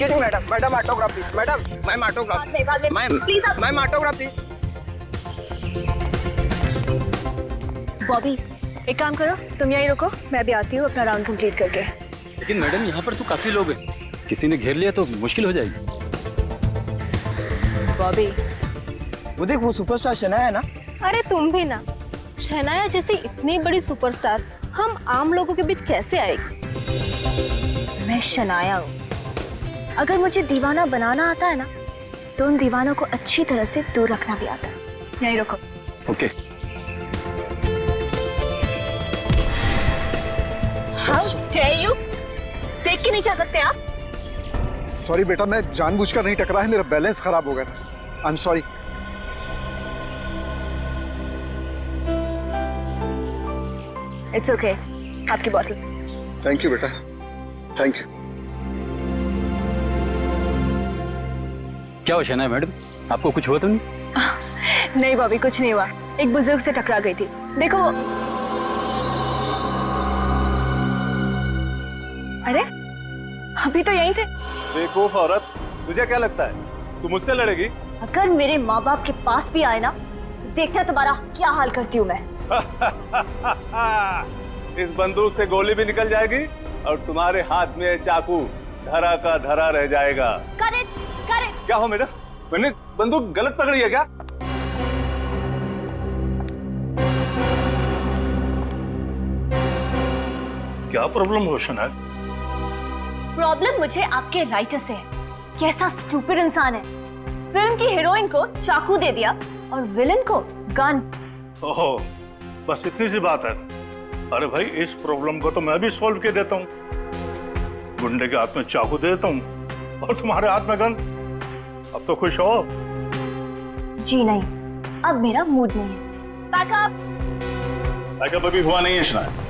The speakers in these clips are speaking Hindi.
Excuse me madam, madam autograph please, madam ma'am autograph, ma'am autograph please. Bobby एक काम करो, तुम यहीं रुको, मैं भी आती हूँ अपना राउंड कंप्लीट करके। लेकिन मैडम यहाँ पर तो काफी लोग हैं, किसी ने घेर लिया तो मुश्किल हो जाएगी। बॉबी वो देख, वो सुपरस्टार शनाया है ना। अरे तुम भी ना, शहनाया जैसी इतनी बड़ी सुपरस्टार हम आम लोगों के बीच कैसे आएगी? मैं शनाया हूँ, अगर मुझे दीवाना बनाना आता है ना तो उन दीवानों को अच्छी तरह से दूर रखना भी आता है। यहीं रुको। ओके। How dare you? देख के नहीं जा सकते आप? सॉरी बेटा, मैं जानबूझकर नहीं टकरा है, मेरा बैलेंस खराब हो गया था। I am sorry. It's okay, आपकी बॉटल। थैंक यू बेटा, थैंक यू। क्या हो शहनाया मैडम, आपको कुछ हुआ तो नहीं? नहीं बॉबी, कुछ नहीं हुआ, एक बुजुर्ग से टकरा गई थी। देखो अरे अभी तो यहीं थे। बेवकूफ औरत, तुझे क्या लगता है तू मुझसे लड़ेगी? अगर मेरे माँ बाप के पास भी आए ना तो देखना तुम्हारा क्या हाल करती हूँ मैं। इस बंदूक से गोली भी निकल जाएगी और तुम्हारे हाथ में चाकू धरा का धरा रह जाएगा। Correct correct. क्या हो मेरा, मैंने बंदूक गलत पकड़ी है क्या? क्या प्रॉब्लम हो शनाया? प्रॉब्लम मुझे आपके राइटर से है। कैसा स्टूपिड इंसान है, फिल्म की हीरोइन को चाकू दे दिया और विलन को गन। ओहो, बस इतनी सी बात है। अरे भाई, इस प्रॉब्लम को तो मैं भी सॉल्व कर देता हूँ। गुंडे के हाथ में चाकू दे देता हूँ और तुम्हारे हाथ में गन। अब तो खुश हो? जी नहीं, अब मेरा मूड नहीं है। बैकअप। बैकअप अभी हुआ नहीं है शनाया।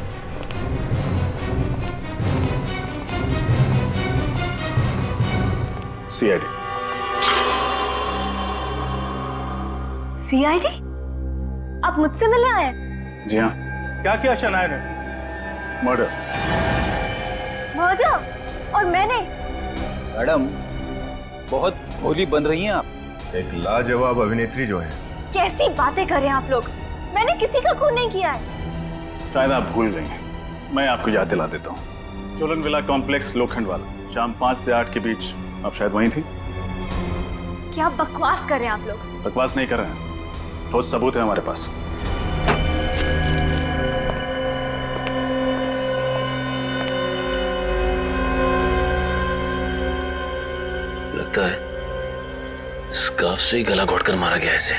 सीआईडी। सीआईडी? आप मुझसे मिलने आए हैं? जी हाँ। क्या किया शनाया ने? मर्डर। मर्डर? और मैंने? मैडम बहुत भोली बन रही हैं आप। एक लाजवाब अभिनेत्री जो है। कैसी बातें कर रहे हैं आप लोग, मैंने किसी का खून नहीं किया है। शायद आप भूल गई हैं। मैं आपको याद दिला देता हूँ। चोलन विला कॉम्प्लेक्स लोखंड वाला, शाम 5 से 8 के बीच आप शायद वहीं थी। क्या बकवास कर रहे हैं आप लोग? बकवास नहीं कर रहे हैं, ठोस सबूत है हमारे पास। लगता है स्कार्फ से ही गला घोटकर मारा गया इसे।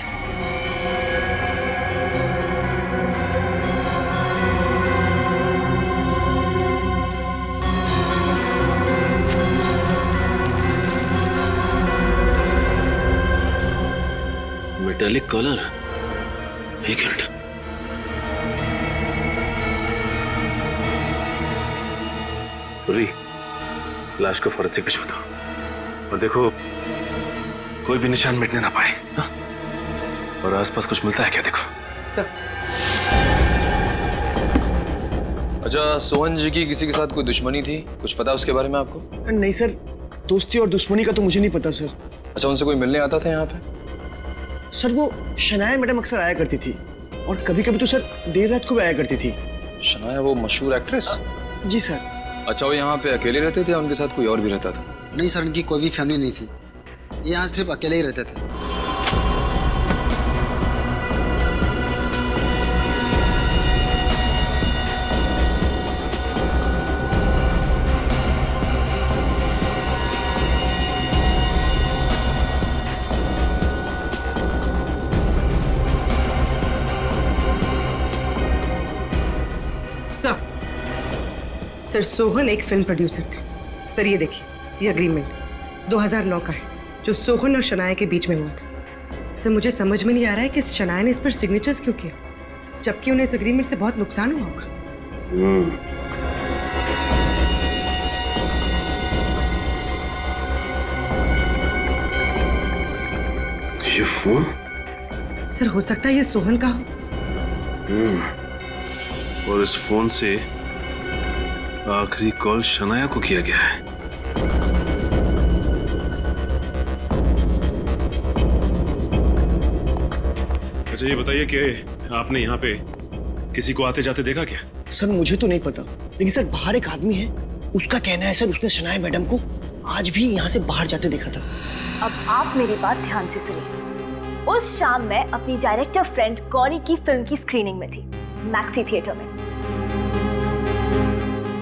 मेटालिक कॉलर, एक मिनट। पूरी लाश को फोरेंसिक भिजवा दो और देखो कोई भी निशान मिटने ना पाए। हाँ? और आसपास कुछ मिलता है क्या, देखो। अच्छा, सोहन जी की किसी के साथ कोई दुश्मनी थी, कुछ पता उसके बारे में आपको? नहीं सर, दोस्ती और दुश्मनी का तो मुझे नहीं पता सर। अच्छा, उनसे कोई मिलने आता था यहाँ पे? सर वो शनाया मैडम अक्सर आया करती थी और कभी कभी तो सर देर रात को भी आया करती थी। शनाया वो मशहूर एक्ट्रेस? जी सर। अच्छा, वो यहाँ पे अकेले रहते थे या उनके साथ कोई और भी रहता था? नहीं सर, उनकी कोई भी फैमिली नहीं थी, ये यहाँ सिर्फ अकेले ही रहते थे। सर सोहन एक फिल्म प्रोड्यूसर थे। सर ये देखिए, ये अग्रीमेंट 2009 का है जो सोहन और शनाया के बीच में हुआ था। सर मुझे समझ में नहीं आ रहा है कि शनाया ने इस पर सिग्नेचर्स क्यों किया, जबकि उन्हें इस एग्रीमेंट से बहुत नुकसान हुआ होगा। ये फोन? सर हो सकता है ये सोहन का हो। और इस फोन से आखिरी कॉल शनाया को किया गया है। अच्छा ये बताइए कि आपने यहाँ पे किसी को आते जाते देखा क्या? सर मुझे तो नहीं पता, लेकिन सर बाहर एक आदमी है, उसका कहना है सर उसने शनाया मैडम को आज भी यहाँ से बाहर जाते देखा था। अब आप मेरी बात ध्यान से सुनिए। उस शाम मैं अपनी डायरेक्टर फ्रेंड गौरी की फिल्म की स्क्रीनिंग में थी, मैक्सी थिएटर में।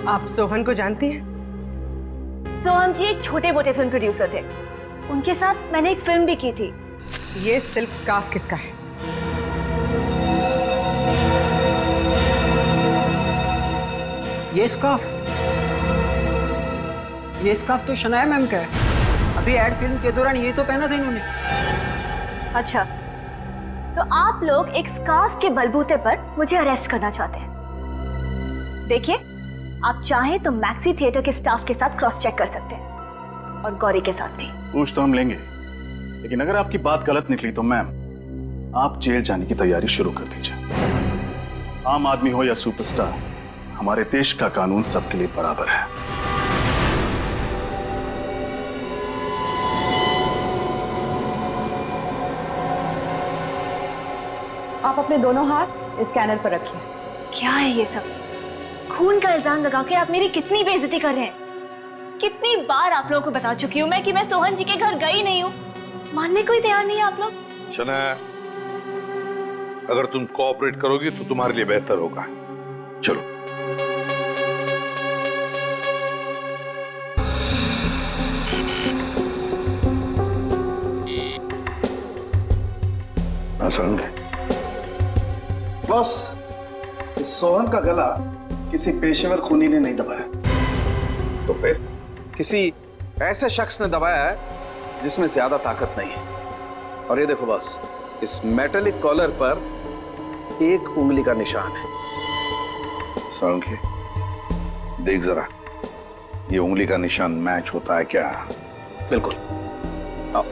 आप सोहन को जानती हैं? सोहन जी एक छोटे मोटे फिल्म प्रोड्यूसर थे, उनके साथ मैंने एक फिल्म भी की थी। ये सिल्क स्कार्फ किसका है? ये स्कार्फ तो शनाया मैम का है। अभी एड फिल्म के दौरान ये तो पहना था इन्होंने। अच्छा, तो आप लोग एक स्कार्फ के बलबूते पर मुझे अरेस्ट करना चाहते हैं। देखिए, आप चाहें तो मैक्सी थिएटर के स्टाफ के साथ क्रॉस चेक कर सकते हैं और गौरी के साथ भी। पूछ तो हम लेंगे, लेकिन अगर आपकी बात गलत निकली तो मैम आप जेल जाने की तैयारी शुरू कर दीजिए। आम आदमी हो या सुपरस्टार, हमारे देश का कानून सबके लिए बराबर है। आप अपने दोनों हाथ स्कैनर पर रखिए। क्या है ये सब? खून का इल्जाम लगा के आप मेरी कितनी बेइज्जती कर रहे हैं। कितनी बार आप लोगों को बता चुकी हूँ मैं कि मैं सोहन जी के घर गई नहीं हूँ, मानने को ही तैयार नहीं है आप लोग। शनाया, अगर तुम कोऑपरेट करोगी तो तुम्हारे लिए बेहतर होगा। चलो। बॉस, इस सोहन का गला किसी पेशेवर खूनी ने नहीं दबाया। तो फिर किसी ऐसे शख्स ने दबाया है जिसमें ज्यादा ताकत नहीं है। और ये देखो बॉस, इस मेटेलिक कॉलर पर एक उंगली का निशान है। सांखे, देख जरा, ये उंगली का निशान मैच होता है क्या? बिल्कुल। आओ।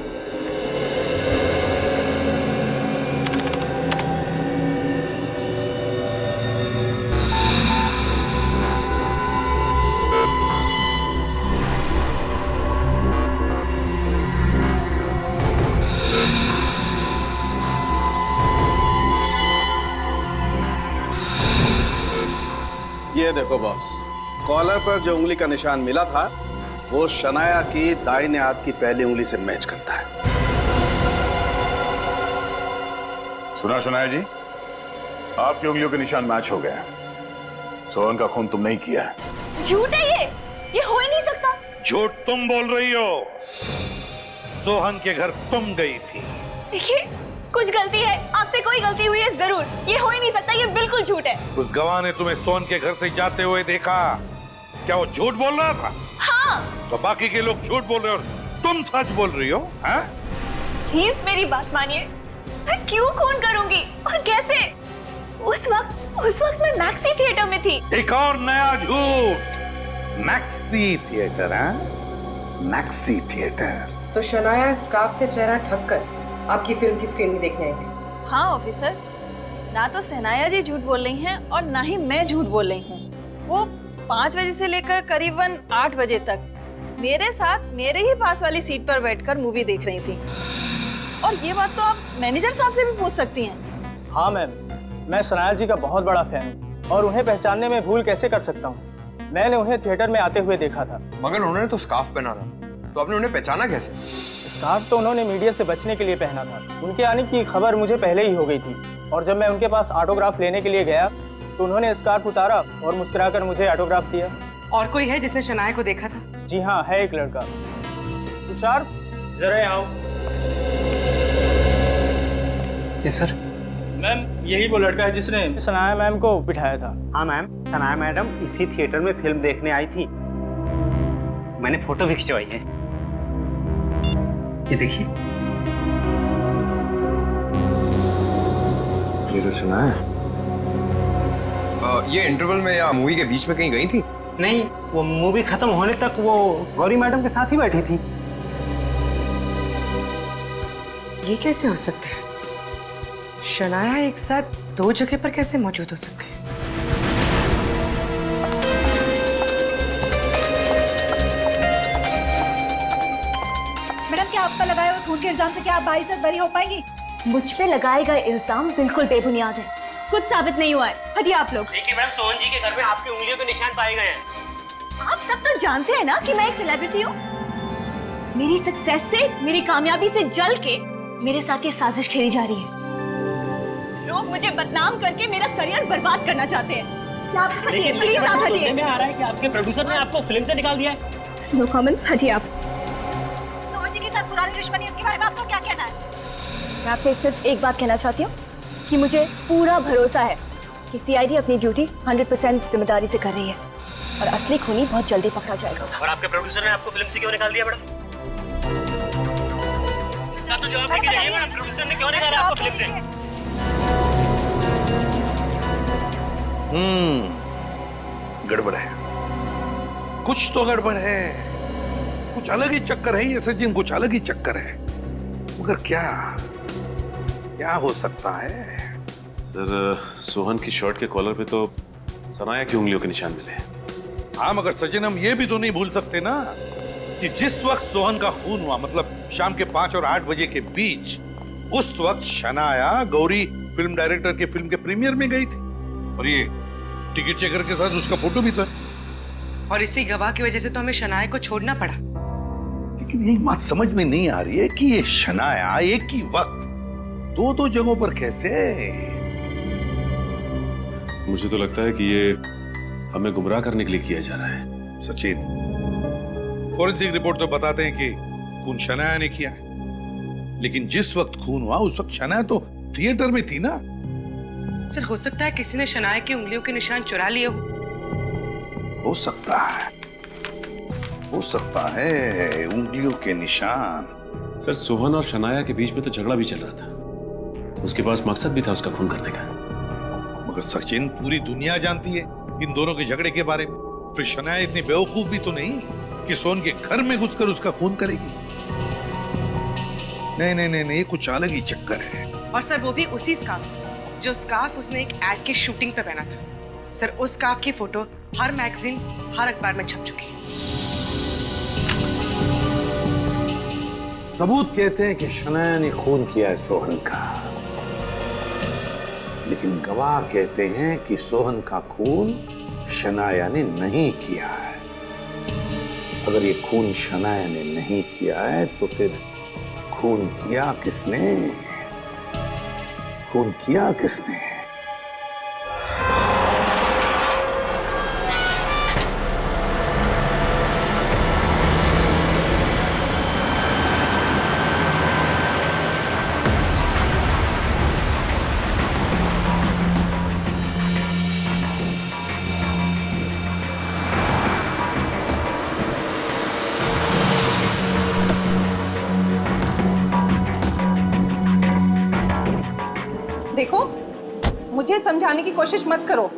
ये देखो बॉस, कॉलर पर जो उंगली का निशान मिला था वो शनाया की दाहिने हाथ की पहली उंगली से मैच करता है। सुना शनाया जी, आपकी उंगलियों के निशान मैच हो गए। सोहन का खून तुमने ही किया है। झूठ है ये हो ही नहीं सकता। झूठ तुम बोल रही हो। सोहन के घर तुम गई थी। देखिए, कुछ गलती है, आपसे कोई गलती हुई है जरूर। ये हो ही नहीं सकता, ये बिल्कुल झूठ है। उस गवाह ने तुम्हें सोहन के घर से जाते हुए देखा, क्या वो झूठ बोल रहा था? हाँ। तो बाकी के लोग झूठ बोल रहे हो, तुम सच बोल रही हो? हाँ? प्लीज मेरी बात मानिए, मैं क्यों खून करूंगी और कैसे? उस वक्त मैं मैक्सी थिएटर में थी। एक और नया झूठ। मैक्सी थिएटर है? Maxi theatre. तो शनाया स्कार्फ से चेहरा ढक कर आपकी फिल्म की स्क्रीनिंग देखने आई थी। हाँ ऑफिसर, ना तो सहनाया जी झूठ बोल रही हैं और ना ही मैं झूठ बोल रही हूँ। वो 5 बजे से लेकर करीबन 8 बजे तक मेरे साथ मेरे ही पास वाली सीट पर बैठकर मूवी देख रही थी। और ये बात तो आप मैनेजर साहब से भी पूछ सकती हैं। हाँ मैम, मैं शनाया जी का बहुत बड़ा फैन हूँ और उन्हें पहचानने में भूल कैसे कर सकता हूँ। मैंने उन्हें थिएटर में आते हुए देखा था। मगर उन्होंने तो स्कार्फ पहना था, तो आपने उन्हें पहचाना कैसे? स्कार्फ तो उन्होंने मीडिया से बचने के लिए पहना था। उनके आने की खबर मुझे पहले ही हो गई थी और जब मैं उनके पास ऑटोग्राफ लेने के लिए गया तो उन्होंने स्कार्फ उतारा और मुस्कुराकर मुझे ऑटोग्राफ दिया। और कोई है जिसने शनाया को देखा था? जी हाँ, है एक लड़का। तुषार, जरा यहाँ आओ। Yes sir. मैम, यही वो लड़का है जिसने शनाया मैम को बिठाया था। हाँ मैम, शनाया मैडम इसी थिएटर में फिल्म देखने आई थी। मैंने फोटो भी खिंचवाई है, ये देखिए। ये तो सुना है। ये इंटरवल में या मूवी के बीच में कहीं गई थी? नहीं, वो मूवी खत्म होने तक वो गौरी मैडम के साथ ही बैठी थी। ये कैसे हो सकता है? शनाया एक साथ 2 जगह पर कैसे मौजूद हो सकते हैं? मैडम, क्या आपका लगाए हुए खून के इल्जाम से क्या आप बाइज्जत बरी हो पाएंगी? मुझ पे लगाए गए इल्जाम बिल्कुल बेबुनियाद है, कुछ साबित नहीं हुआ है। हटिए आप लोग। लेकिन मैम सोहन जी के घर में आपकी उंगलियों के निशान पाए गए हैं। आप सब तो जानते हैं ना कि मैं एक सेलिब्रिटी हूँ। मेरी सक्सेस से, मेरी कामयाबी से जल के मेरे साथ ये साजिश खेली जा रही है। लोग मुझे बदनाम करके मेरा करियर बर्बाद करना चाहते हैं। आप हटिए, प्लीज आप हटिए। में आ रहा है कि आपके प्रोड्यूसर ने आपको फिल्म से निकाल दिया है। नो कमेंट्स, हटिए आप। सोहन जी के साथ पुरानी दुश्मनी, उसके बारे में आपको क्या कहना है? मैं आपसे सिर्फ एक बात कहना चाहती हूँ कि मुझे पूरा भरोसा है कि सीआईडी अपनी ड्यूटी 100% जिम्मेदारी से कर रही है और असली खूनी बहुत जल्दी पकड़ा जाएगा। और आपके प्रोड्यूसर ने आपको फिल्म से क्यों निकाल दिया मैडम? इसका तो जवाब देके जाइए मैडम, प्रोड्यूसर ने क्यों निकाला आपको फिल्म से? गड़बड़ है, कुछ तो गड़बड़ है, कुछ अलग ही चक्कर है ये सचिन, कुछ अलग ही चक्कर है। मगर क्या क्या हो सकता है? सर, सोहन की शर्ट के कॉलर पे तो सनाया की उंगलियों के निशान मिले। हाँ, मगर सचिन हम ये भी तो नहीं भूल सकते ना कि जिस वक्त सोहन का खून हुआ, मतलब शाम के 5 और 8 बजे के बीच, उस वक्त शनाया गौरी फिल्म डायरेक्टर के फिल्म के प्रीमियर में गई थी और ये टिकट चेकर के साथ उसका फोटो भी था। और इसी गवाह की वजह से तो हमें शनाया को छोड़ना पड़ा। लेकिन यही बात समझ में नहीं आ रही है कि ये शनाया एक ही वक्त दो जगहों पर कैसे? मुझे तो लगता है कि ये हमें गुमराह करने के लिए किया जा रहा है। सचिन, फॉरेंसिक रिपोर्ट तो बताते हैं कि खून शनाया ने किया है, लेकिन जिस वक्त खून हुआ उस वक्त शनाया तो थिएटर में थी ना। सर, हो सकता है किसी ने शनाया की उंगलियों के निशान चुरा लिए हो सकता है, हो सकता है उंगलियों के निशान। सर, सोहन और शनाया के बीच में तो झगड़ा भी चल रहा था, उसके पास मकसद भी था उसका खून करने का। मगर सचिन, पूरी दुनिया जानती है इन दोनों के झगड़े के बारे में। फिर शनाया इतनी बेवकूफ भी तो नहीं कि सोहन के घर में घुसकर उसका खून करेगी। नहीं नहीं नहीं नहीं, कुछ अलग ही चक्कर है। और सर, वो भी उसी स्कार्फ से, जो स्कार्फ उसने एक एड के शूटिंग पे पहना था। सर, उस स्कार्फ की फोटो हर मैगजीन, हर अखबार में छप चुकी है। सबूत कहते हैं कि शनाया ने खून किया है सोहन का, लेकिन गवाह कहते हैं कि सोहन का खून शनाया ने नहीं किया है। अगर ये खून शनाया ने नहीं किया है तो फिर खून किया किसने? खून किया किसने? देखो, मुझे समझाने की कोशिश मत करो,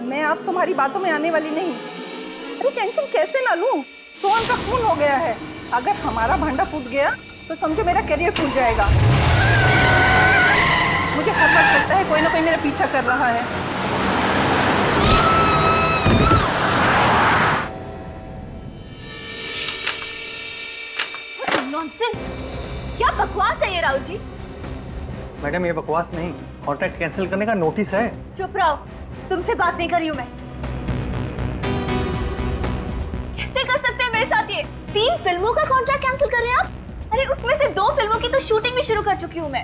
मैं आप तुम्हारी बातों में आने वाली नहीं। अरे टेंशन कैसे ना लूं? सोहन का खून हो गया है, अगर हमारा भांडा फूट गया तो समझो मेरा करियर फूट जाएगा। मुझे हर वक्त लगता है कोई ना कोई मेरा पीछा कर रहा है। नॉनसेंस, क्या बकवास है ये राहुल जी? मैडम, ये बकवास नहीं, कॉन्ट्रैक्ट कैंसिल करने का नोटिस है। चुप रहो, तुमसे बात नहीं कर रही हूँ मैं। कैसे कर सकते हैं मेरे साथ ये? 3 फिल्मों का कॉन्ट्रैक्ट कैंसिल कर रहे हैं आप? अरे उसमें से 2 फिल्मों की तो शूटिंग भी शुरू कर चुकी हूँ मैं।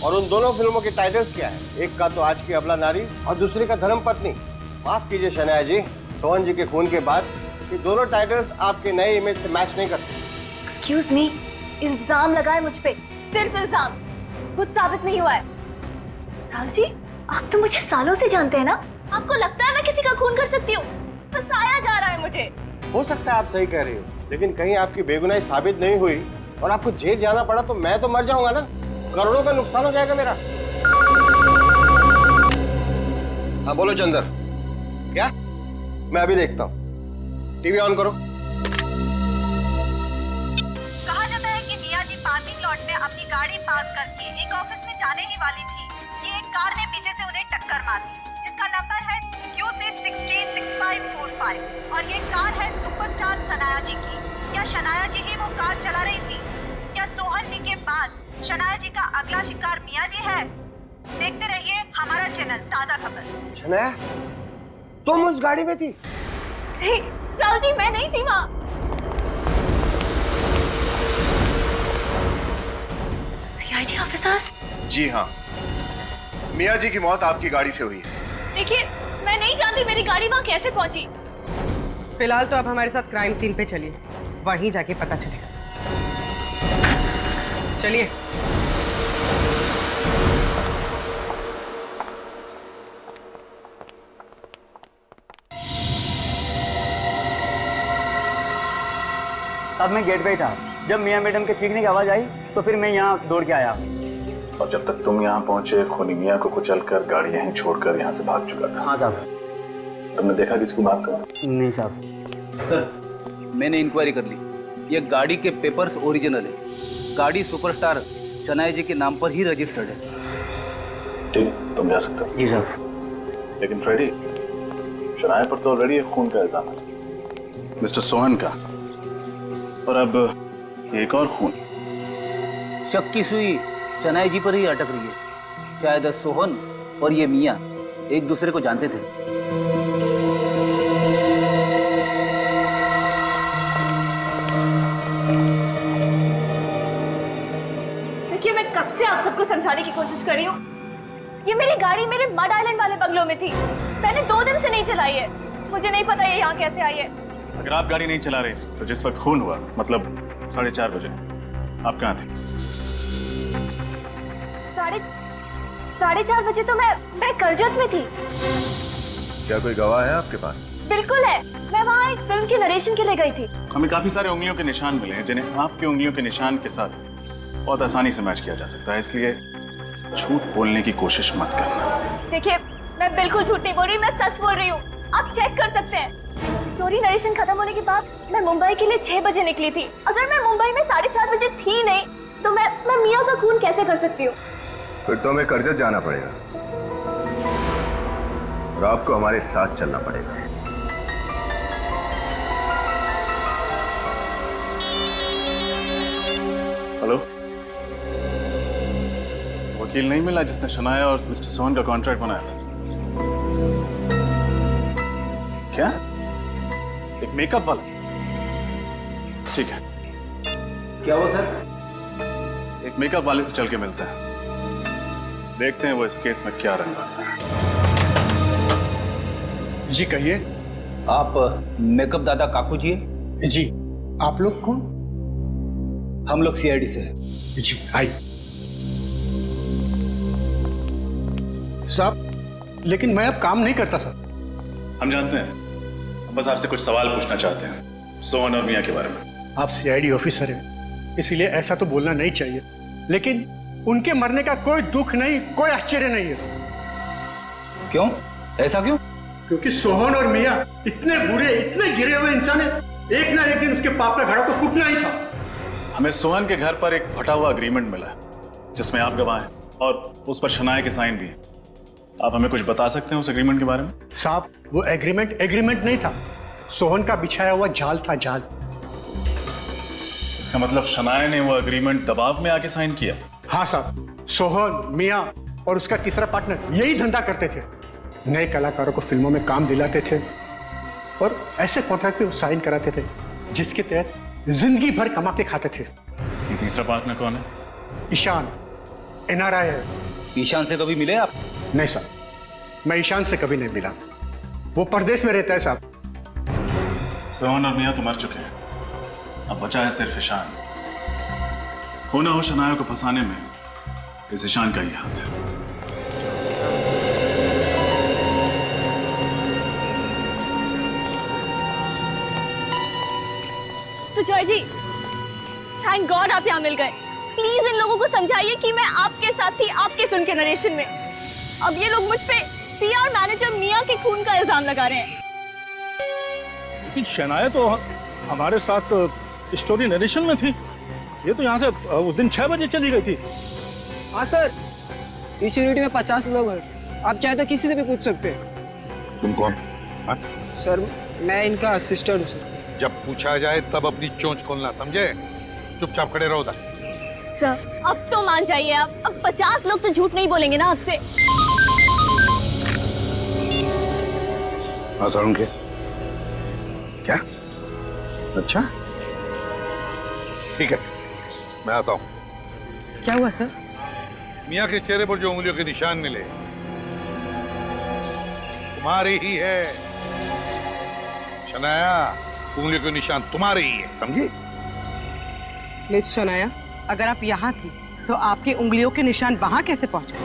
और उन दोनों फिल्मों के टाइटल्स क्या है? एक का तो आज की अबला नारी और दूसरी का धर्म पत्नी। माफ कीजिए शनाया जी, सोहन जी के खून के बाद ये दोनों टाइटल्स आपके नए इमेज से मैच नहीं करते। एक्सक्यूज मी, इल्जाम लगाए मुझ पे, सिर्फ इल्जाम, कुछ साबित नहीं हुआ है। राहुल जी, आप तो मुझे सालों से जानते हैं ना, आपको लगता है मैं किसी का खून कर सकती हूँ? फंसाया जा रहा है मुझे। हो सकता है आप सही कह रही हो, लेकिन कहीं आपकी बेगुनाही साबित नहीं हुई और आपको जेल जाना पड़ा तो मैं तो मर जाऊंगा ना, करोड़ों का नुकसान हो जाएगा मेरा। हाँ बोलो चंदर, क्या? मैं अभी देखता हूँ, टीवी ऑन करो। कहा जाता है कि मिया जी पार्किंग लॉट में अपनी गाड़ी पार्क करके एक ऑफिस में जाने ही वाली थी कि एक कार ने पीछे से उन्हें टक्कर मार दी, जिसका नंबर है QC606545 और ये कार है सुपरस्टार सनाया जी की। क्या शनाया जी ही वो कार चला रही थी? क्या सोहन जी के बाद शनाया जी का अगला शिकार मिया जी है। देखते रहिए हमारा चैनल ताजा खबर। शनाया, तुम उस गाड़ी में थी? नहीं राहुल जी, मैं नहीं थी वहाँ। CID officers? जी हाँ, मिया जी की मौत आपकी गाड़ी से हुई है। देखिए, मैं नहीं जानती मेरी गाड़ी वहाँ कैसे पहुंची। फिलहाल तो आप हमारे साथ क्राइम सीन पे चलिए, वहीं जाके पता चलेगा। चलिए। अब मैं गेट पे ही था, जब मियां मैडम के चीखने की आवाज आई तो फिर मैं यहाँ दौड़ के आया। और जब तक तुम यहाँ पहुंचे, खूनी मिया को कुचलकर गाड़ी यहीं छोड़कर यहाँ से भाग चुका था। हाँ साहब। तुमने देखा किसको मार कर? नहीं साहब। सर, मैंने इंक्वायरी कर ली, ये गाड़ी के पेपर्स ओरिजिनल है। गाड़ी सुपरस्टार शनाया जी के नाम पर ही रजिस्टर्ड है। ठीक है, तुम जा सकते हो। जी साहब। लेकिन फ्रेडी, शनाया पर तो ऑलरेडी एक खून का इल्जाम है, मिस्टर सोहन का, और अब एक और खून। शक की सुई शनाया जी पर ही अटक रही है। शायद सोहन और ये मियां एक दूसरे को जानते थे। देखिए, मैं कब से आप सबको समझाने की कोशिश कर रही हूँ, ये मेरी गाड़ी मेरे मड आइलैंड वाले बंगलों में थी। मैंने 2 दिन से नहीं चलाई है, मुझे नहीं पता ये यहाँ कैसे आई है। अगर आप गाड़ी नहीं चला रहे तो जिस वक्त खून हुआ, मतलब 4:30 बजे, आप कहाँ थे? 4:30 बजे तो मैं करजत में थी। क्या कोई गवाह है आपके पास? बिल्कुल है, मैं वहाँ एक फिल्म के नरेशन के लिए गई थी। हमें काफी सारे उंगलियों के निशान मिले हैं जिन्हें आपकी उंगलियों के निशान के साथ बहुत आसानी से मैच किया जा सकता है, इसलिए झूठ बोलने की कोशिश मत करना। देखिए, मैं बिल्कुल झूठ नहीं बोल रही, मैं सच बोल रही हूँ, आप चेक कर सकते हैं। स्टोरी नरेशन खत्म होने के बाद मैं मुंबई के लिए 6 बजे निकली थी। अगर मैं मुंबई में 4:30 बजे थी नहीं तो मैं मियां का खून कैसे कर सकती हूँ? फिर तो हमें करजत जाना पड़ेगा और आपको हमारे साथ चलना पड़ेगा। हेलो, वकील नहीं मिला जिसने शनाया और मिस्टर सोहन का कॉन्ट्रैक्ट बनाया था? क्या? एक मेकअप वाला? ठीक है। क्या हुआ सर? एक मेकअप वाले से चल के मिलते हैं, देखते हैं वो इस केस में क्या रंग लाता है। जी कहिए। आप मेकअप दादा काकू जी? जी। आप लोग कौन? हम लोग सीआईडी से हैं। जी आइए। साहब, लेकिन मैं अब काम नहीं करता सर। हम जानते हैं, हम बस आपसे कुछ सवाल पूछना चाहते हैं सोहन और मियां के बारे में। आप सीआईडी ऑफिसर हैं, इसीलिए ऐसा तो बोलना नहीं चाहिए, लेकिन उनके मरने का कोई दुख नहीं, कोई आश्चर्य नहीं है। क्यों? ऐसा क्यों? क्योंकि सोहन और मियां इतने बुरे, इतने गिरे हुए इंसान है, एक ना एक दिन उसके पाप का घड़ा तो फूटना ही था। हमें सोहन के घर पर एक फटा हुआ एग्रीमेंट मिला है जिसमें आप गवाह हैं और उस पर शनाया के साइन भी हैं। आप हमें कुछ बता सकते हैं उस एग्रीमेंट के बारे में? साहब, वो एग्रीमेंट नहीं था, सोहन का बिछाया हुआ जाल था, जाल। इसका मतलब शनाया ने वो एग्रीमेंट दबाव में आके साइन किया? हाँ साहब, सोहन, मियां और उसका तीसरा पार्टनर यही धंधा करते थे। नए कलाकारों को फिल्मों में काम दिलाते थे और ऐसे कॉन्ट्रैक्ट पे वो साइन कराते थे जिसके तहत जिंदगी भर कमा के खाते थे। ये तीसरा पार्टनर कौन है? ईशान, NRI है। ईशान से कभी मिले आप? नहीं साहब, मैं ईशान से कभी नहीं मिला, वो परदेश में रहता है साहब। सोहन और मियां तो मर चुके हैं, अब बचा है सिर्फ ईशान। हो ना हो शनाया को फंसाने में इस ईशान का ही हाथ है। सुजॉय जी, थैंक गॉड आप यहाँ मिल गए। प्लीज इन लोगों को समझाइए कि मैं आपके साथ थी, आपके फिल्म के नरेशन में। अब ये लोग मुझ पे PR मैनेजर मियां के खून का इल्जाम लगा रहे हैं। लेकिन शनाया तो हमारे साथ स्टोरी नरेशन में थी, ये तो यहाँ से उस दिन 6 बजे चली गई थी। हाँ सर, इस यूनिट में 50 लोग हैं, आप चाहे तो किसी से भी पूछ सकते हैं। तुम कौन? सर, मैं इनका असिस्टेंट हूँ। जब पूछा जाए तब अपनी चोंच खोलना, समझे? चुपचाप खड़े रहो। सर अब तो मान जाइए आप, अब 50 लोग तो झूठ नहीं बोलेंगे ना आपसे। हाँ सारुण के क्या? अच्छा ठीक है, मैं आता हूं। क्या हुआ सर? मियाँ के चेहरे पर जो उंगलियों के निशान मिले तुम्हारे ही है। शनाया, उंगलियों के निशान तुम्हारे ही है, समझी? मिस शनाया, अगर आप यहाँ थी तो आपकी उंगलियों के निशान वहाँ कैसे पहुँचे?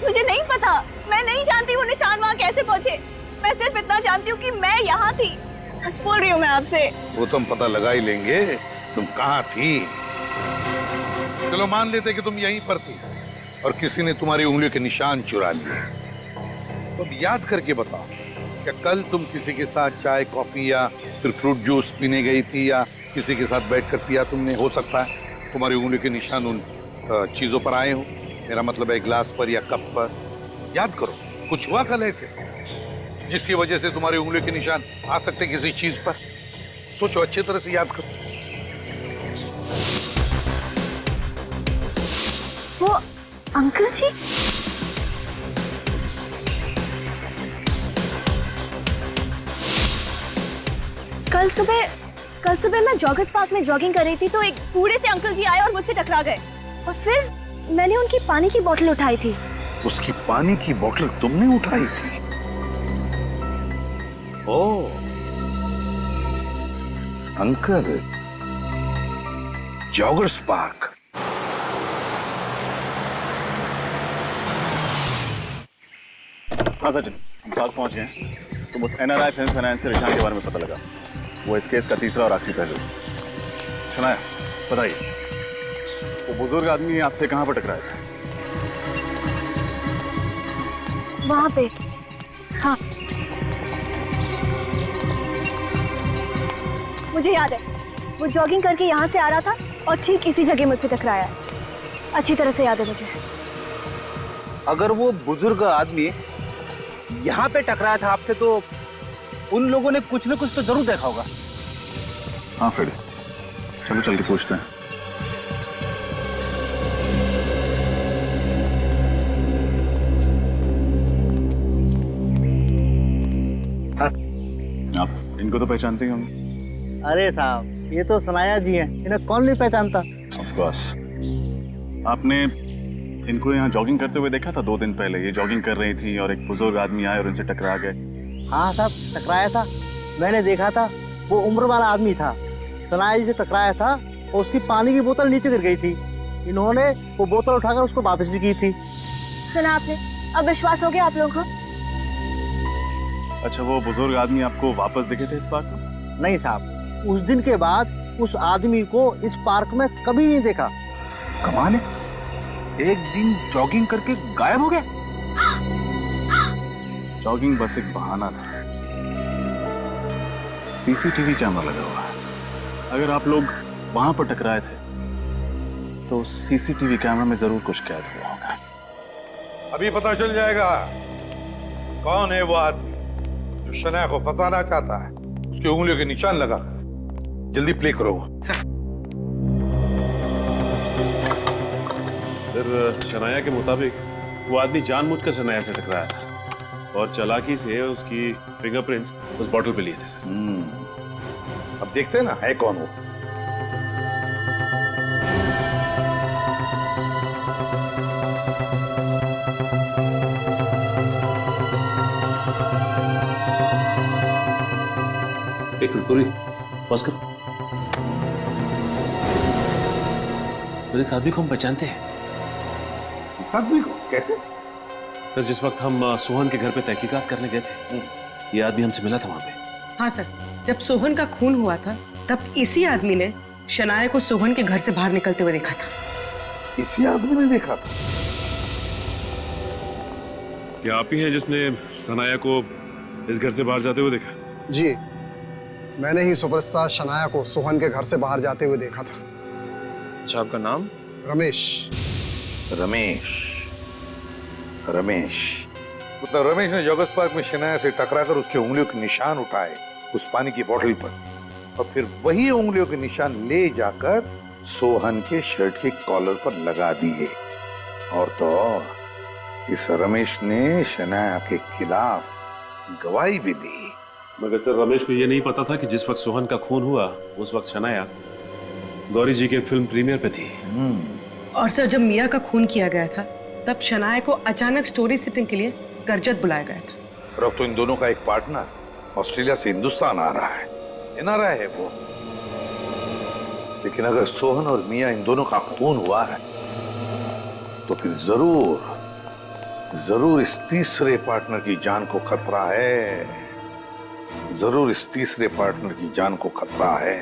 मुझे नहीं पता, मैं नहीं जानती वो निशान वहाँ कैसे पहुँचे। मैं सिर्फ इतना जानती हूँ कि मैं यहाँ थी। सच बोल रही हूँ मैं आपसे। वो तुम पता लगा ही लेंगे तुम कहाँ थी। चलो मान लेते कि तुम यहीं पर थी और किसी ने तुम्हारी उंगलियों के निशान चुरा लिए। तुम याद करके बताओ, क्या कल तुम किसी के साथ चाय कॉफी या फिर फ्रूट जूस पीने गई थी या किसी के साथ बैठकर पिया तुमने? हो सकता है तुम्हारी उंगलियों के निशान उन चीजों पर आए हो। मेरा मतलब है गिलास पर या कप पर। याद करो, कुछ हुआ कल ऐसे जिसकी वजह से तुम्हारी उंगलियों के निशान आ सकते किसी चीज पर? सोचो, अच्छी तरह से याद करो। वो अंकल जी? कल सुबह मैं जॉगर्स पार्क में जॉगिंग कर रही थी तो एक बूढ़े से अंकल जी आए और मुझसे टकरा गए और फिर मैंने उनकी पानी की बोतल उठाई थी। उसकी पानी की बोतल तुमने उठाई थी? ओ, अंकल, जॉगर्स पार्क। हाँ सचिन, हम पार्क पहुंच गए। तो मुझे NRI फिल्म फाइनेंस के निशान के बारे में पता लगा। वो इस केस का तीसरा और आखिरी पहलू। शनाया, बताइए, वो बुजुर्ग आदमी आपसे कहाँ पर टकराया था? वहाँ पे। हाँ, मुझे याद है, वो जॉगिंग करके यहाँ से आ रहा था और ठीक इसी जगह मुझसे टकराया। अच्छी तरह से याद है मुझे। अगर वो बुजुर्ग आदमी यहाँ पे टकराया था आपसे तो उन लोगों ने कुछ न कुछ तो जरूर देखा होगा। हाँ फ्रेडी, चलो चल के पूछते हैं। आप इनको तो पहचानते ही होंगे। अरे साहब, ये तो शनाया जी हैं, इन्हें कौन नहीं पहचानता। Of course. आपने इनको यहाँ जॉगिंग करते हुए देखा था 2 दिन पहले? ये जॉगिंग कर रही थी और एक बुजुर्ग आदमी आए और इनसे टकरा गए। हाँ साहब, टकराया था, मैंने देखा था। वो उम्र वाला आदमी था, शनाया जी से टकराया था और उसकी पानी की बोतल नीचे गिर गई थी। इन्होंने वो बोतल उठाकर उसको वापस भी की थी। सुना आपने? अब विश्वास हो गया आप लोगों को? अच्छा, वो बुजुर्ग आदमी आपको वापस दिखे थे इस पार्क में? नहीं साहब, उस दिन के बाद उस आदमी को इस पार्क में कभी नहीं देखा। कमाल है, एक दिन जॉगिंग करके गायब हो गया। जॉगिंग बस एक बहाना था। CCTV कैमरा लगा हुआ है। अगर आप लोग वहां पर टकराए थे तो CCTV कैमरा में जरूर कुछ कैद हुआ होगा। अभी पता चल जाएगा कौन है वो आदमी जो शनाया को फंसाना चाहता है। उसकी उंगलियों के निशान लगा। जल्दी प्ले करो। सर, शनाया के मुताबिक वो आदमी जानबूझकर शनाया से टकराया था और चालाकी से उसकी फिंगरप्रिंट्स उस बॉटल पे लिए थे सर। अब देखते हैं ना है कौन वो। एक मिनट पूरी पॉज करो। तो इस आदमी को हम पहचानते हैं। इस आदमी को कैसे? सर, जिस वक्त हम सोहन के घर पे तहकीकात करने गए थे, ये आदमी हमसे मिला था वहां पे। हाँ सर, जब सोहन का खून हुआ था तब इसी आदमी ने शनाया को सोहन के घर से बाहर निकलते हुए देखा था। इसी आदमी ने देखा था? क्या आप ही हैं जिसने शनाया को इस घर से बाहर जाते हुए देखा? जी, मैंने ही सुपरस्टार शनाया को सोहन के घर से बाहर जाते हुए देखा था। अच्छा, आपका नाम? रमेश। रमेश मतलब रमेश ने जॉगर्स पार्क में शनाया से टकराकर उसके उंगलियों के निशान उठाए उस पानी की बोतल पर और फिर वही उंगलियों के निशान ले जाकर सोहन के शर्ट के कॉलर पर लगा दिए। और तो और, इस रमेश ने शनाया के खिलाफ गवाही भी दी। मगर सर रमेश को यह नहीं पता था कि जिस वक्त सोहन का खून हुआ उस वक्त शनाया गौरी जी के फिल्म प्रीमियर पे थी। और सर जब मिया का खून किया गया था तब शनाया को अचानक स्टोरी सिटिंग के लिए करजत बुलाया गया था। और अब तो इन दोनों का एक पार्टनर ऑस्ट्रेलिया से हिंदुस्तान आ रहा है, एनआरआई है वो। लेकिन अगर सोहन और मिया इन दोनों का खून हुआ है तो फिर जरूर इस तीसरे पार्टनर की जान को खतरा है। जरूर इस तीसरे पार्टनर की जान को खतरा है।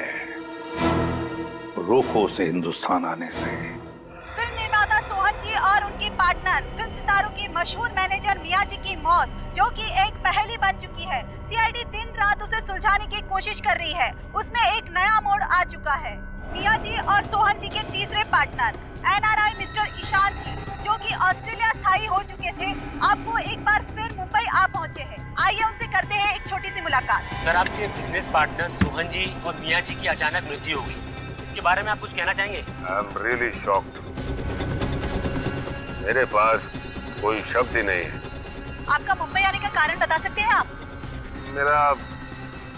रोको उसे हिंदुस्तान आने से। फिल्म निर्माता सोहन जी और उनके पार्टनर फिल्म सितारों की मशहूर मैनेजर मिया जी की मौत, जो कि एक पहेली बन चुकी है। सीआईडी दिन रात उसे सुलझाने की कोशिश कर रही है। उसमें एक नया मोड़ आ चुका है। मिया जी और सोहन जी के तीसरे पार्टनर एनआरआई मिस्टर ईशान जी, जो कि ऑस्ट्रेलिया स्थायी हो चुके थे, अब वो एक बार फिर मुंबई आ पहुंचे हैं। आइए उनसे करते हैं एक छोटी सी मुलाकात। सर, आपके बिजनेस पार्टनर सोहन जी और मिया जी की अचानक मृत्यु हो गई, इसके बारे में आप कुछ कहना चाहेंगे? I am really shocked. मेरे पास कोई शब्द ही नहीं है। आपका मुंबई आने का कारण बता सकते हैं आप? मेरा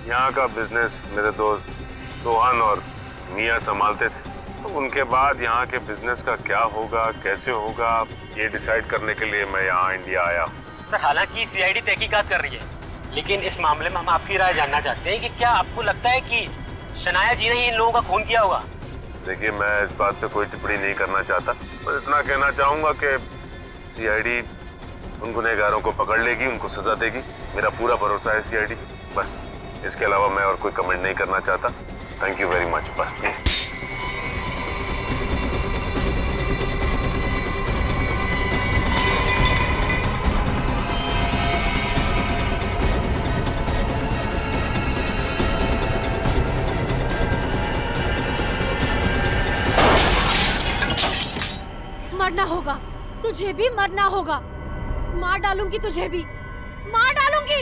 यहाँ का बिजनेस मेरे दोस्त सोहन और मिया संभालते थे, तो उनके बाद यहाँ के बिजनेस का क्या होगा, कैसे होगा, ये डिसाइड करने के लिए मैं यहाँ इंडिया आया। सर, हालांकि सीआईडी तहकीकात कर रही है, लेकिन इस मामले में हम आपकी राय जानना चाहते हैं कि क्या आपको लगता है कि शनाया जी ने ही इन लोगों का खून किया होगा? देखिए, मैं इस बात पे कोई टिप्पणी नहीं करना चाहता। मैं इतना कहना चाहूँगा कि सीआईडी उन गुनहगारों को पकड़ लेगी, उनको सजा देगी। मेरा पूरा भरोसा है सीआईडी पे। बस इसके अलावा मैं और कोई कमेंट नहीं करना चाहता। Thank you very much. बस प्लीज। मरना होगा, तुझे भी मरना होगा। मार डालूंगी तुझे भी, मार डालूंगी।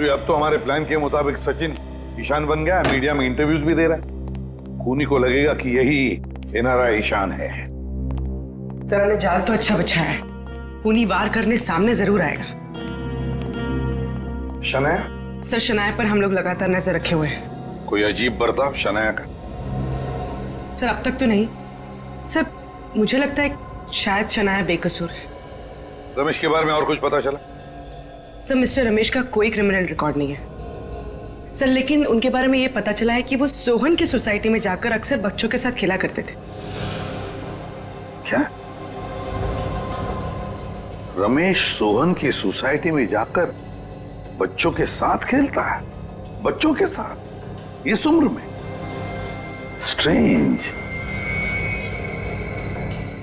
अब तो हमारे प्लान के मुताबिक सचिन ईशान बन गया, मीडिया में इंटरव्यूज भी दे रहा है। खूनी को लगेगा कि यही एनआरआई ईशान है। सर ने जाल तो अच्छा बिछाया है, खूनी वार करने सामने जरूर आएगा। शनाया? सर, शनाया पर हम लोग लगातार नजर रखे हुए हैं। कोई अजीब बर्ताव शनाया का? सर, अब तक तो नहीं। सर, मुझे लगता है शायद शनाया बेकसूर है। रमेश के बारे में और कुछ पता चला? सर, मिस्टर रमेश का कोई क्रिमिनल रिकॉर्ड नहीं है सर, लेकिन उनके बारे में ये पता चला है कि वो सोहन की सोसाइटी में जाकर अक्सर बच्चों के साथ खेला करते थे। क्या? रमेश सोहन की सोसाइटी में जाकर बच्चों के साथ खेलता है? बच्चों के साथ इस उम्र में? स्ट्रेंज।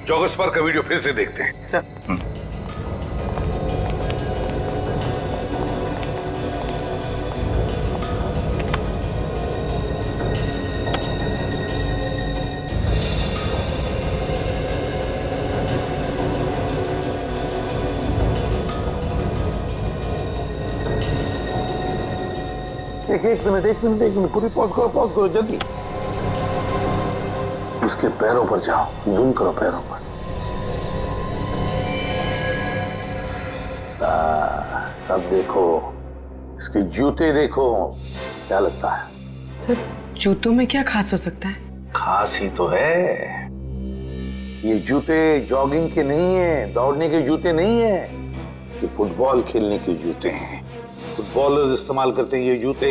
जॉगर्स पार्क का वीडियो फिर से देखते हैं। सर। एक मिनट पूरी पॉज करो जल्दी। उसके पैरों पर जाओ, जूम करो पैरों पर। सब देखो, इसके जूते देखो, क्या लगता है? सर, जूतों में क्या खास हो सकता है? खास ही तो है। ये जूते जॉगिंग के नहीं है, दौड़ने के जूते नहीं है, ये फुटबॉल खेलने के जूते हैं। फुटबॉलर्स इस्तेमाल करते हैं ये जूते।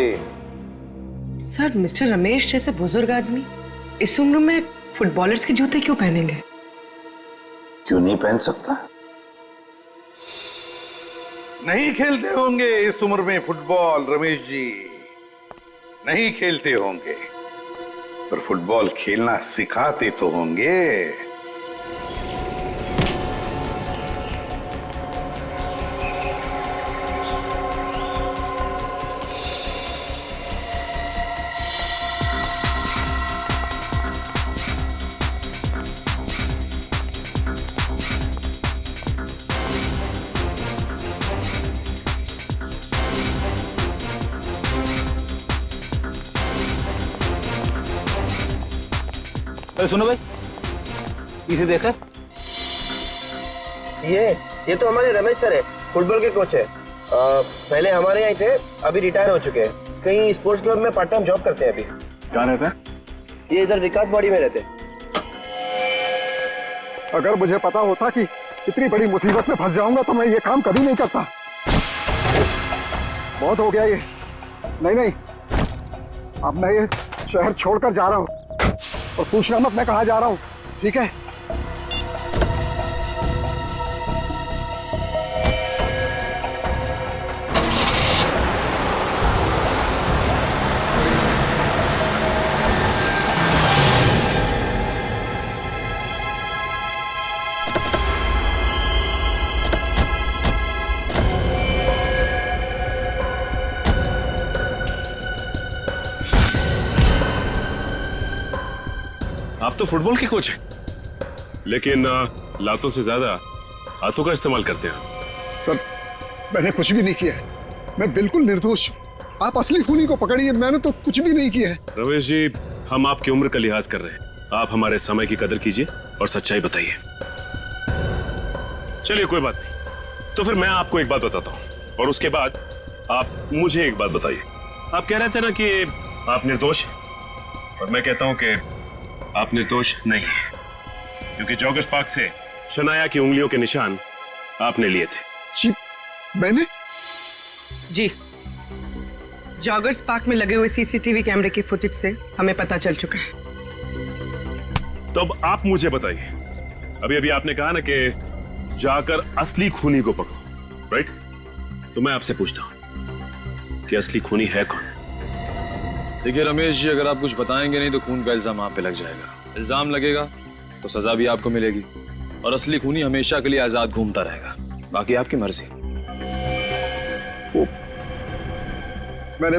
सर, मिस्टर रमेश जैसे बुजुर्ग आदमी इस उम्र में फुटबॉलर्स के जूते क्यों पहनेंगे? क्यों नहीं पहन सकता? नहीं खेलते होंगे इस उम्र में फुटबॉल, रमेश जी नहीं खेलते होंगे, पर फुटबॉल खेलना सिखाते तो होंगे। अरे सुनो भाई, इसे देखा? ये तो हमारे रमेश सर है, फुटबॉल के कोच है। पहले हमारे यहाँ थे, अभी रिटायर हो चुके हैं। कहीं स्पोर्ट्स क्लब में पार्ट टाइम जॉब करते हैं अभी। कहाँ रहते हैं? ये इधर विकास बॉडी में रहते हैं। अगर मुझे पता होता कि इतनी बड़ी मुसीबत में फंस जाऊंगा तो मैं ये काम कभी नहीं करता। बहुत हो गया ये। नहीं, अब मैं ये शहर छोड़कर जा रहा हूँ और पूछना मत मैं कहाँ जा रहा हूँ, ठीक है? आप तो फुटबॉल के कोच हैं, लेकिन लातों से ज्यादा हाथों का इस्तेमाल करते हैं। सर, मैंने कुछ भी नहीं किया है। मैं बिल्कुल निर्दोष हूँ। आप असली खूनी को पकड़िए, मैंने तो कुछ भी नहीं किया है। रमेश जी, हम आपकी उम्र का लिहाज कर रहे हैं। आप हमारे समय की कदर कीजिए और सच्चाई बताइए। चलिए कोई बात नहीं, तो फिर मैं आपको एक बात बताता हूँ और उसके बाद आप मुझे एक बात बताइए। आप कह रहे थे ना कि आप निर्दोष हैं, और मैं कहता हूं कि आप निर्दोष नहीं हैं, क्योंकि जॉगर्स पार्क से शनाया की उंगलियों के निशान आपने लिए थे। जी, मैंने? जी, जॉगर्स पार्क में लगे हुए सीसीटीवी कैमरे की फुटेज से हमें पता चल चुका है। तो अब आप मुझे बताइए, अभी अभी आपने कहा ना कि जाकर असली खूनी को पकड़ो, राइट? तो मैं आपसे पूछता हूं कि असली खूनी है कौन? देखिए रमेश जी, अगर आप कुछ बताएंगे नहीं तो खून का इल्जाम आप पे लग जाएगा। इल्जाम लगेगा तो सजा भी आपको मिलेगी, और असली खूनी हमेशा के लिए आजाद घूमता रहेगा। बाकी आपकी मर्जी। मैंने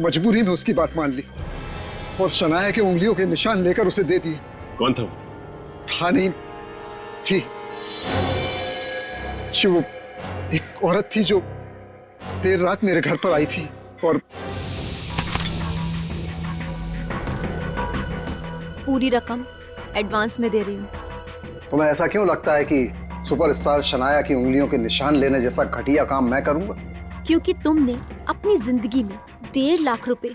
मजबूरी में उसकी बात मान ली और शनाया के उंगलियों के निशान लेकर उसे दे दिए। कौन था वो? था नहीं, थी। वो एक औरत थी जो देर रात मेरे घर पर आई थी और पूरी रकम एडवांस में दे रही हूँ। तुम्हें ऐसा क्यों लगता है कि सुपरस्टार शनाया की उंगलियों के निशान लेने जैसा घटिया काम मैं करूंगा? क्योंकि तुमने अपनी जिंदगी में 1.5 लाख रुपए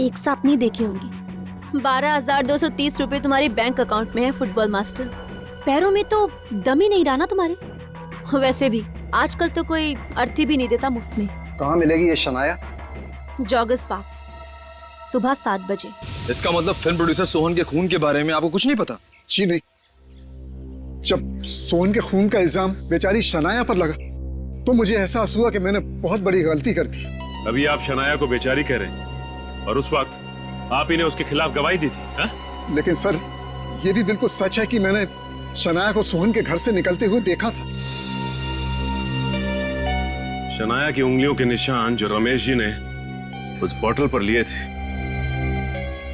एक साथ नहीं देखे होंगे। 12,230 रुपए तुम्हारे बैंक अकाउंट में है फुटबॉल मास्टर। पैरों में तो दम ही नहीं रहा ना तुम्हारे। वैसे भी आजकल तो कोई अर्थी भी नहीं देता मुफ्त में। कहाँ मिलेगी ये शनाया? जॉगर्स पार्क, सुबह 7 बजे। इसका मतलब फिल्म प्रोड्यूसर सोहन के खून के बारे में आपको कुछ नहीं पता? जी नहीं। जब सोहन के खून का इल्जाम बेचारी शनाया पर लगा तो मुझे एहसास हुआ कि मैंने बहुत बड़ी गलती कर दी। अभी आप शनाया को बेचारी कह रहे हैं और उस वक्त आप ही ने उसके खिलाफ गवाही दी थी, हा? लेकिन सर, ये भी बिल्कुल सच है कि मैंने शनाया को सोहन के घर से निकलते हुए देखा था। शनाया की उंगलियों के निशान जो रमेश जी ने उस बोतल पर लिए थे,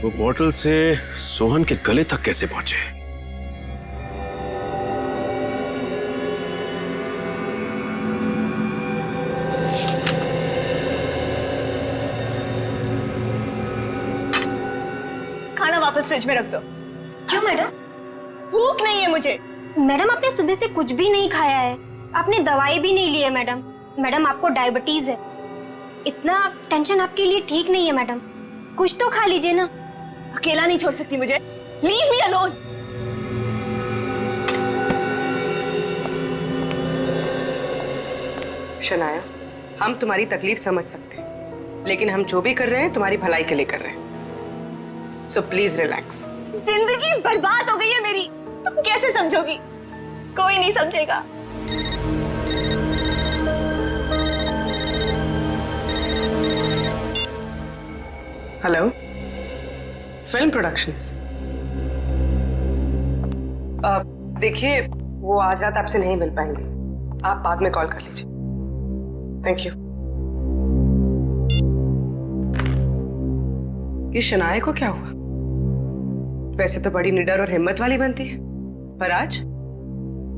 वो बोतल से सोहन के गले तक कैसे पहुंचे? खाना वापस फ्रिज में रख दो। क्यों मैडम? भूख नहीं है मुझे। मैडम, आपने सुबह से कुछ भी नहीं खाया है, आपने दवाई भी नहीं ली है मैडम। मैडम, आपको डायबिटीज है, इतना टेंशन आपके लिए ठीक नहीं है मैडम। कुछ तो खा लीजिए ना। अकेला नहीं छोड़ सकती मुझे। Leave me alone. शनाया, हम तुम्हारी तकलीफ समझ सकते हैं, लेकिन हम जो भी कर रहे हैं तुम्हारी भलाई के लिए कर रहे हैं। So please relax. जिंदगी बर्बाद हो गई है मेरी, तुम कैसे समझोगी? कोई नहीं समझेगा। Hello, film productions. देखिए, वो आज रात आपसे नहीं मिल पाएंगे, आप बाद में कॉल कर लीजिए। Thank you. ये शनाया को क्या हुआ? वैसे तो बड़ी निडर और हिम्मत वाली बनती है, पर आज?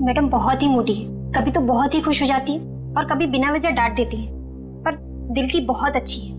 मैडम बहुत ही मोटी है, कभी तो बहुत ही खुश हो जाती है और कभी बिना वजह डांट देती है, पर दिल की बहुत अच्छी है।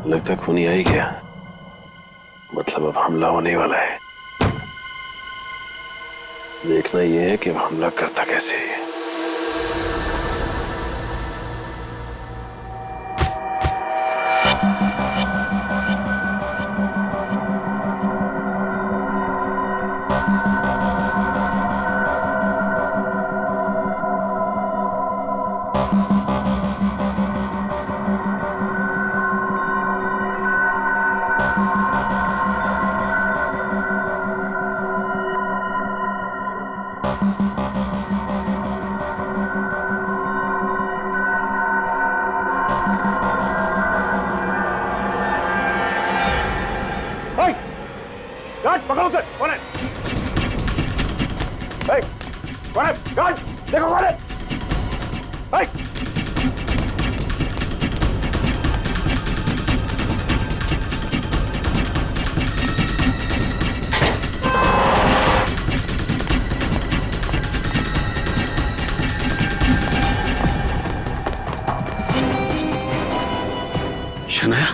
लगता है खूनी आ ही गया। मतलब अब हमला होने वाला है। देखना यह है कि अब हमला करता कैसे है। गार्ड पकड़ो उसे। कौन है? कौन है? गार्ड देखो कौन है? शनाया,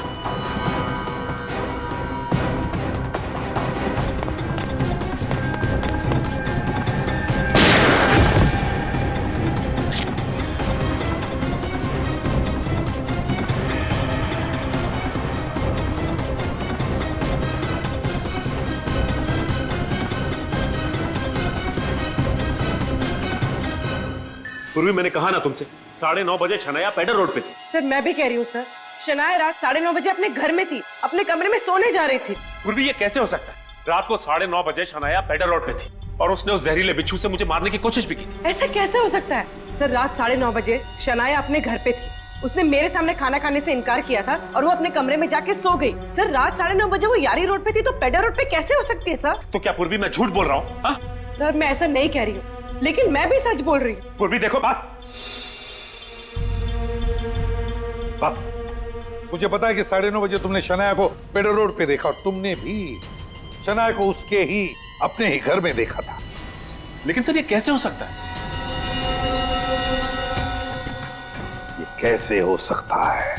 पूर्वी मैंने कहा ना तुमसे, 9:30 बजे शनाया पेडर रोड पे थी। सर मैं भी कह रही हूँ सर, शनाया रात 9:30 बजे अपने घर में थी, अपने कमरे में सोने जा रही थी। पूर्वी ये कैसे हो सकता है? रात को 9:30 बजे शनाया पेडर रोड पे थी और उसने उस जहरीले बिच्छू से मुझे मारने की कोशिश भी की थी। ऐसा कैसे हो सकता है सर? रात 9:30 बजे शनाया अपने घर पे थी, उसने मेरे सामने खाना खाने से इनकार किया था और वो अपने कमरे में जाके सो गई। सर रात 9:30 बजे वो यारी रोड पे थी तो पेडर रोड पे कैसे हो सकती है सर? तो क्या पूर्वी मैं झूठ बोल रहा हूँ? सर मैं ऐसा नहीं कह रही हूँ, लेकिन मैं भी सच बोल रही हूँ। पूर्वी देखो बस मुझे पता है कि 9:30 बजे तुमने शनाया को पेडर रोड पे देखा और तुमने भी शनाया को उसके ही अपने ही घर में देखा था। लेकिन सर ये कैसे हो सकता है? ये कैसे हो सकता है,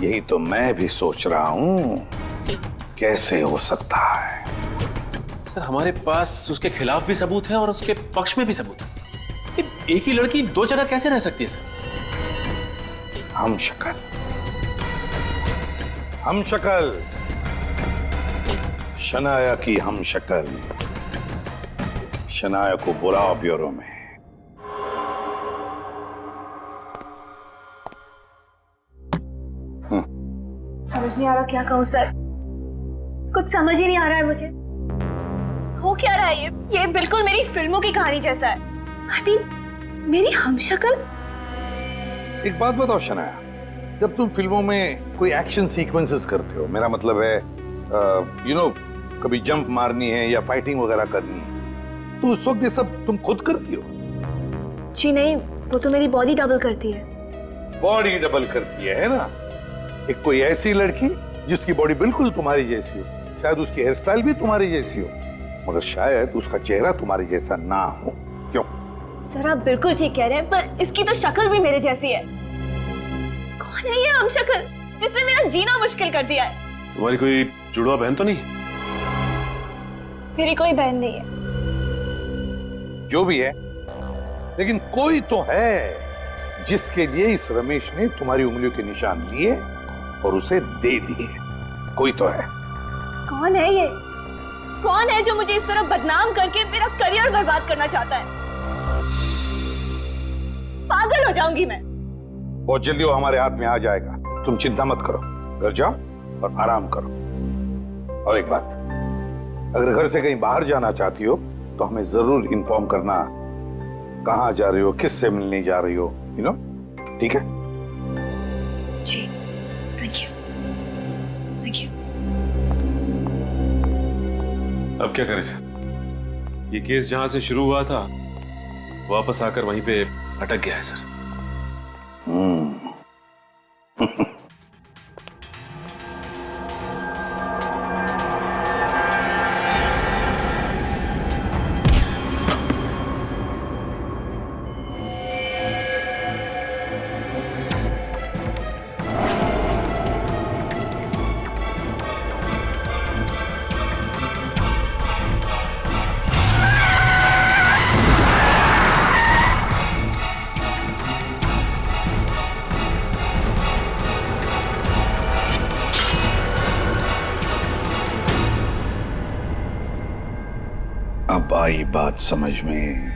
यही तो मैं भी सोच रहा हूं, कैसे हो सकता है। सर हमारे पास उसके खिलाफ भी सबूत है और उसके पक्ष में भी सबूत है। एक ही लड़की दो जगह कैसे रह सकती है सर? हम शक्ल शनाया की हम शक्ल। शनाया को बुलाओ ब्यूरो में। समझ नहीं आ रहा क्या कहूँ सर, कुछ समझ ही नहीं आ रहा है मुझे। हो क्या रहा है ये बिल्कुल मेरी फिल्मों की कहानी जैसा है। I mean, मेरी हमशक्ल। एक बात बताओ शनाया, जब तुम फिल्मों में कोई एक्शन सीक्वेंसेस करते हो, मेरा मतलब है कभी जंप मारनी है या फाइटिंग वगैरह करनी है, तो उस वक्त ये सब तुम खुद करती हो? जी नहीं, वो तो मेरी बॉडी डबल करती है। बॉडी डबल करती है ना? एक कोई ऐसी लड़की जिसकी बॉडी बिल्कुल तुम्हारी जैसी हो, शायद उसकी हेयर स्टाइल भी तुम्हारी जैसी हो, मगर शायद उसका चेहरा तुम्हारी जैसा ना हो। क्यों? सर आप बिल्कुल ठीक कह रहे हैं, पर इसकी तो शक्ल भी मेरे जैसी है। कौन है ये हमशक्ल जिसने मेरा जीना मुश्किल कर दिया है? तुम्हारी कोई जुड़वा बहन तो नहीं? मेरी कोई बहन नहीं है। जो भी है, लेकिन कोई तो है जिसके लिए इस रमेश ने तुम्हारी उंगलियों के निशान लिए और उसे दे दिए। कोई तो है। कौन है ये? कौन है जो मुझे इस तरह बदनाम करके मेरा करियर बर्बाद करना चाहता है? पागल हो जाऊंगी मैं। बहुत जल्दी वो हमारे हाथ में आ जाएगा, तुम चिंता मत करो। घर जाओ और आराम करो। और एक बात, अगर घर से कहीं बाहर जाना चाहती हो तो हमें जरूर इन्फॉर्म करना, कहां जा रही हो, किससे मिलने जा रही हो, ठीक है? जी, थैंक यू। Thank you. अब क्या करें सर? ये केस जहां से शुरू हुआ था वापस आकर वहीं पे अटक गया है सर। अब आई बात समझ में।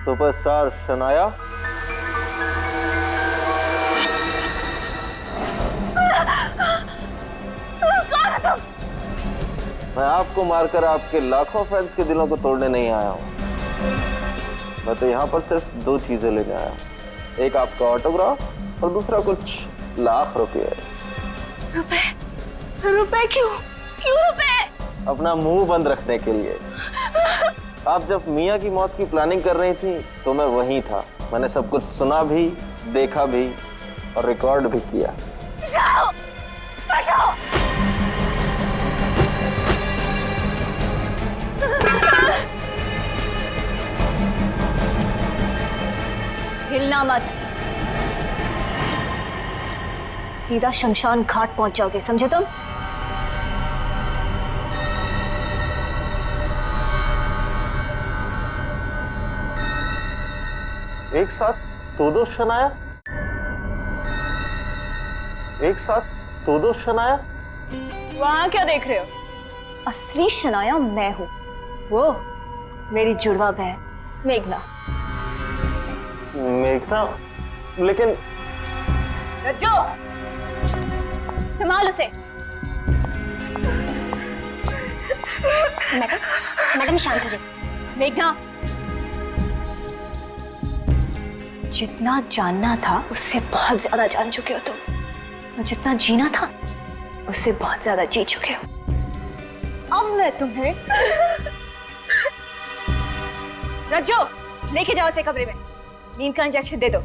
सुपरस्टार शनाया, मैं आपको मारकर आपके लाखों फैंस के दिलों को तोड़ने नहीं आया हूँ। मैं तो यहाँ पर सिर्फ दो चीजें लेने आया हूँ, एक आपका ऑटोग्राफ और दूसरा कुछ लाख रुपए। रुपए क्यों? क्यों रुपए? अपना मुंह बंद रखने के लिए। आप जब मियाँ की मौत की प्लानिंग कर रही थी तो मैं वहीं था। मैंने सब कुछ सुना भी, देखा भी और रिकॉर्ड भी किया। जाओ, बैठो। हिलना मत, सीधा शमशान घाट पहुंच जाओगे, समझे तुम? एक साथ दो शनाया, एक साथ दो शनाया। वहां क्या देख रहे हो? असली शनाया मैं हूं, वो मेरी जुड़वा बहन मेघना। मेघना? लेकिन रज्जो, संभाल उसे। मैडम शांत हो जाइए। मेघना, जितना जानना था उससे बहुत ज्यादा जान चुके हो तुम, और जितना जीना था उससे बहुत ज्यादा जी चुके हो। अब मैं तुम्हें रज्जो, लेके जाओ इसे कमरे में, नींद का इंजेक्शन दे दो।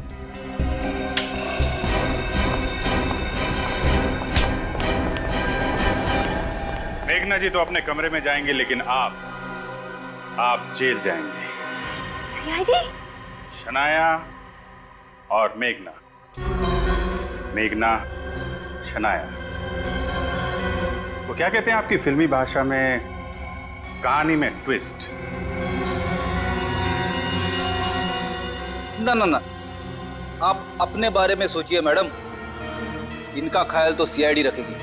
मेघना जी तो अपने कमरे में जाएंगे, लेकिन आप जेल जाएंगे। सीआईडी? शनाया और मेघना, मेघना शनाया। वो क्या कहते हैं आपकी फिल्मी भाषा में, कहानी में ट्विस्ट। ना ना ना, आप अपने बारे में सोचिए मैडम, इनका ख्याल तो सीआईडी रखेगी।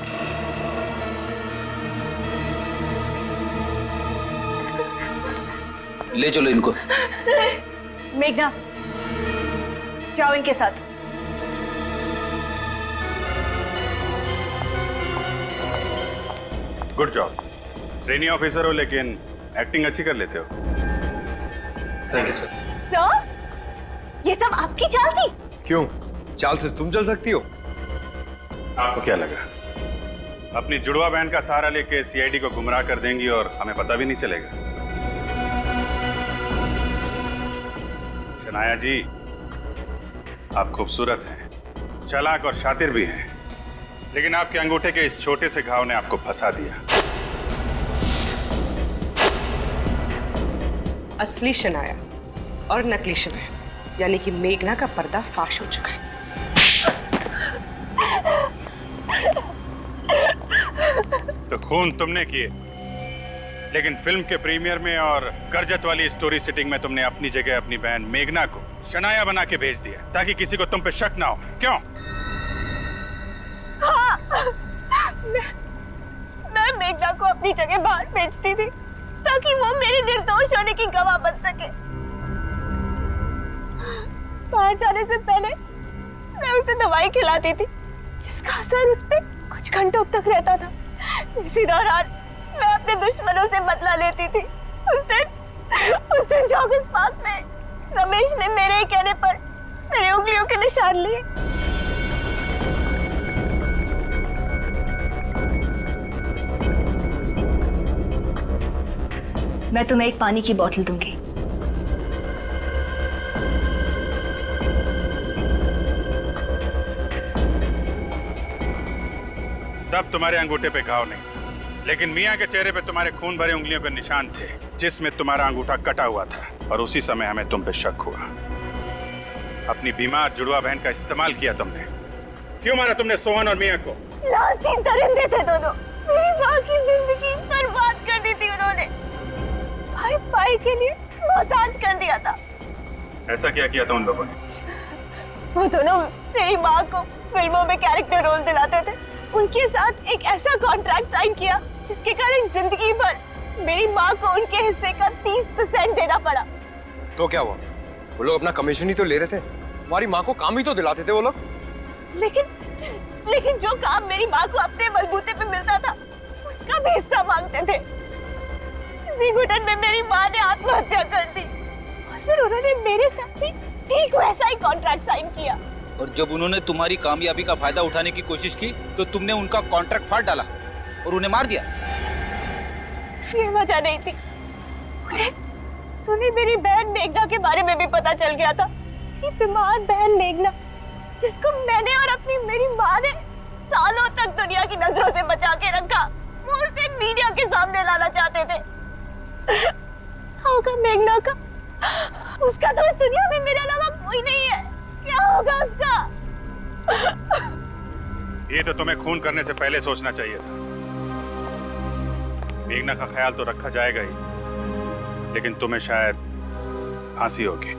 ले चलो इनको। मेघना, जाओ इनके साथ। Good job. ट्रेनी ऑफिसर हो लेकिन एक्टिंग अच्छी कर लेते हो। Thank you sir. सर, ये सब आपकी चाल थी? क्यों? चाल से तुम चल सकती हो? आपको क्या लगा अपनी जुड़वा बहन का सहारा लेके सीआईडी को गुमराह कर देंगी और हमें पता भी नहीं चलेगा? शनाया जी, आप खूबसूरत हैं, चालाक और शातिर भी हैं, लेकिन आपके अंगूठे के इस छोटे से घाव ने आपको फंसा दिया। असली शनाया और नकली शनाया यानी कि मेघना का पर्दा फाश हो चुका है। तो खून तुमने किए, लेकिन फिल्म के प्रीमियर में और करजत वाली स्टोरी सिटिंग में तुमने अपनी जगह अपनी बहन मेघना को शनाया बना के भेज दिया ताकि किसी को तुम पे शक ना हो। क्यों? हाँ, मैं मेघना को अपनी जगह बाहर भेजती थी ताकि वो मेरे निर्दोष होने की गवाह बन सके। बाहर जाने से पहले मैं उसे दवाई खिलाती थी जिसका असर उस पे कुछ घंटों तक रहता था। इसी दौरान मैं अपने दुश्मनों से बदला लेती थी। उस दिन जॉगर्स पार्क में रमेश ने मेरे ही कहने पर मेरी उंगलियों के निशान लिए। मैं तुम्हें एक पानी की बोतल दूंगी। तब तुम्हारे अंगूठे पे घाव नहीं, लेकिन मियां के चेहरे पे तुम्हारे खून भरे उंगलियों के निशान थे जिसमें तुम्हारा अंगूठा कटा हुआ था। और उसी समय हमें तुम पे शक हुआ। अपनी बीमार जुड़वा बहन का इस्तेमाल किया तुमने। क्यों मारा तुमने सोहन और मियां को? लालची दरिंदे थे दोनों। मेरी माँ की जिंदगी बर्बाद कर दी थी उन्होंने। भाई भाई के लिए मोहताज कर दिया था। ऐसा क्या किया था उन लोगों ने? वो दोनों मेरी माँ को फिल्मों में कैरेक्टर रोल दिलाते थे। उनके साथ एक ऐसा कॉन्ट्रैक्ट साइन किया जिसके कारण जिंदगी भर मेरी माँ को उनके हिस्से का 30% देना पड़ा। तो क्या हुआ? वो लोग अपना कमीशन ही तो ले रहे थे। हमारी माँ को काम ही तो दिलाते थे वो लोग। लेकिन जो काम मेरी माँ को अपने बलबूते पे मिलता था उसका भी हिस्सा मांगते थे। इसी घुटन में मेरी माँ ने आत्महत्या कर दी और फिर उन्होंने मेरे साथ भी ठीक वैसा ही कॉन्ट्रैक्ट साइन किया। और जब उन्होंने तुम्हारी कामयाबी का फायदा उठाने की कोशिश की तो तुमने उनका कॉन्ट्रैक्ट फाड़ डाला और उन्हें मार दिया। सिर्फ ये वजह नहीं थी, उन्हें मेरी बहन मेघना के बारे में भी पता चल गया था। ये बीमार बहन मेघना जिसको मैंने और अपनी मेरी माँ ने सालों तक दुनिया की नजरों से बचा के रखा, वो उसे मीडिया के सामने लाना चाहते थे। क्या होगा मेघना का? उसका तो इस दुनिया में मेरे अलावा कोई नहीं है। क्या होगा उसका? ये तो तुम्हें खून करने से पहले सोचना चाहिए था। मेघना का ख्याल तो रखा जाएगा ही, लेकिन तुम्हें शायद फांसी होगी।